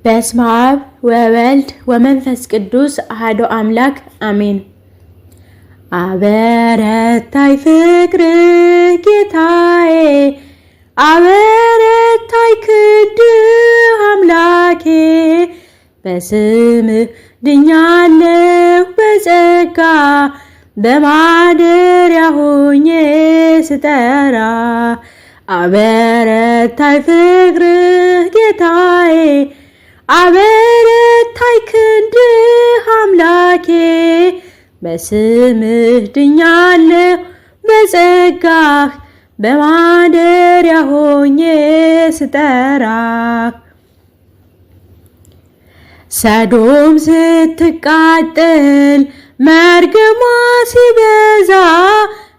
በስመ አብ ወወልድ ወመንፈስ ቅዱስ አሐዱ አምላክ አሜን። አበረታይ ፍቅር ጌታዬ፣ አበረታይ ክንድህ አምላኬ። በስምህ ድኛለሁ በጸጋ፣ በማደሪያ ሆኜ ስጠራ። አበረታይ ፍቅርህ ጌታዬ፣ አበረታይ ክንድህ አምላኬ። በስምህ ድኛለሁ በጸጋህ፣ በማደሪያ ሆኜ ስጠራ። ሰዶም ስትቃጠል መርገሟ ሲበዛ፣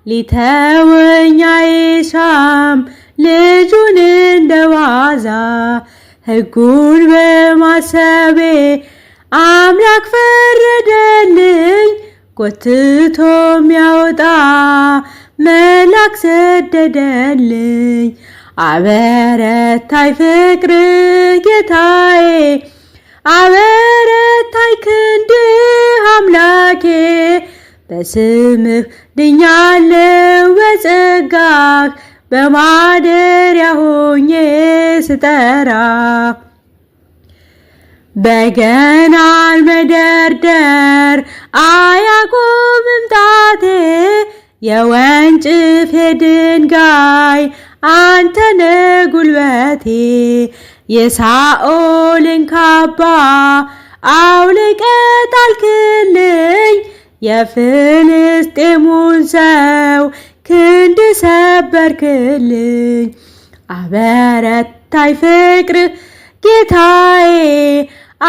ሊተወኝ አይሻም ልጁን እንደዋዛ። ሕጉን በማሰቤ አምላክ ፈረደልኝ፣ ጎትቶ የሚያወጣ መልአክ ሰደደልኝ። አበረታይ ፍቅርህ ጌታዬ፣ አበረታይ ክንድህ አምላኬ። በስምህ ድኛለሁ በጸጋህ፣ በማደሪያ ሆኜ ስጠራ። በገናን መደርደር አያቆምም ጣቴ፣ የወንጭፌ ድንጋይ አንተነ ጉልበቴ። የሳኦልን ካባ አውልቀህ ጣልክልኝ፣ የፍልስጤሙን ሰው ክንድ ሰበርክልኝ። አበረታይ ፍቅርህ ጌታዬ፣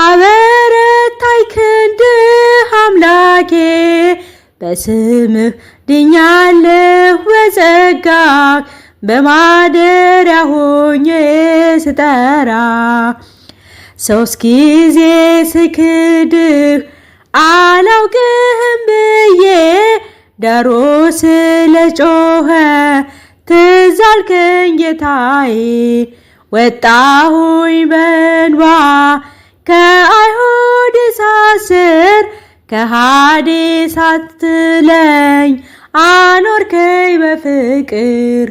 አበረታይ ክንድህ አምላኬ። በስምህ ድኛለሁ በጸጋህ፣ በማደሪያ ሆኜ ስጠራ። 3 ጊዜ ስክድህ አላውቅህም ብዬ፣ ዳሮ ስለጮኸ ትዝ አልከኝ ጌታዬ። ወጣሁኝ በእንባ ከአይሁድ ሳስር፣ ከሃዲ ሳትለኝ አኖርከኝ በፍቅር።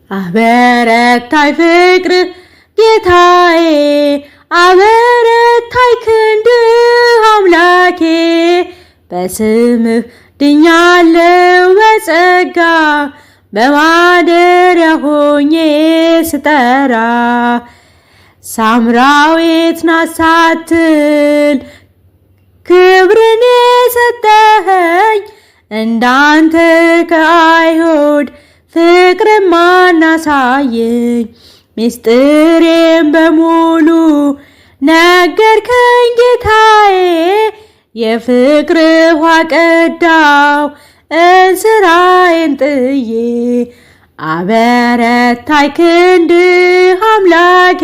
አበረታይ ፍቅርህ ጌታዬ፣ አበረታይ ክንድህ አምላኬ። በስምህ ድኛለሁ በጸጋ፣ በማደሪያ ሆኜ ስጠራ። ሳምራዊት ናት ሳትል ክብርን የሰጠኸኝ፣ እንዳንተ ከአይሁድ ፍቅርን ማን አሳየኝ? ምስጢሬን በሙሉ ነገርከኝ ጌታዬ፣ የፍቅርህ ውሃ ቀዳው እንስራዬን ጥዬ። አበረታይ ክንድህ አምላኬ፣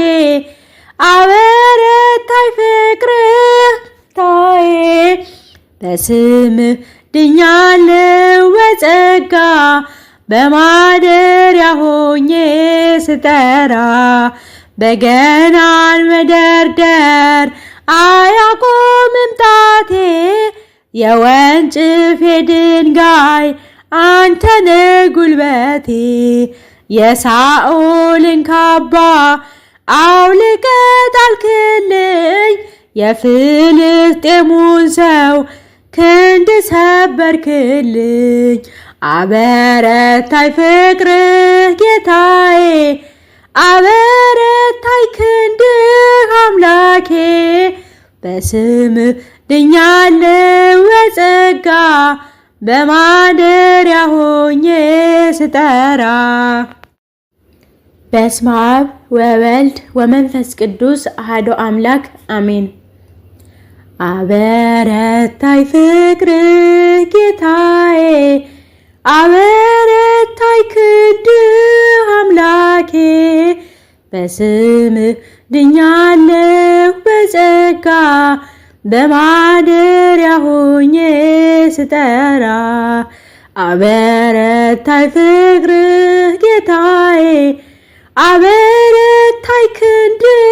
አበረታይ ፍቅርህ ጌታዬ። በስምህ ድኛለሁ በጸጋ፣ በማደሪያ ሆኜ ስጠራ። በገናን መደርደር አያቆምም ጣቴ፣ የወንጭፌ ድንጋይ አንተነ ጉልበቴ። የሳኦልን ካባ አውልቀህ ጣልክልኝ፣ የፍልስጤሙን ሰው ክንድ ሰበርክልኝ። አበረታይ ፍቅርህ ጌታዬ፣ አበረታይ ክንድህ አምላኬ። በስምህ ድኛለሁ በጸጋ፣ በማደሪያ ሆኜ ስጠራ። በስመ አብ ወወልድ ወመንፈስ ቅዱስ አሐዱ አምላክ አሜን። አበረታይ ፍቅርህ ጌታዬ፣ አበረታይ ክንድህ አምላኬ። በስምህ ድኛለሁ በጸጋ፣ በማደሪያ ሆኜ ስጠራ። አበረታይ ፍቅርህ ጌታዬ፣ አበረታይ ክንድህ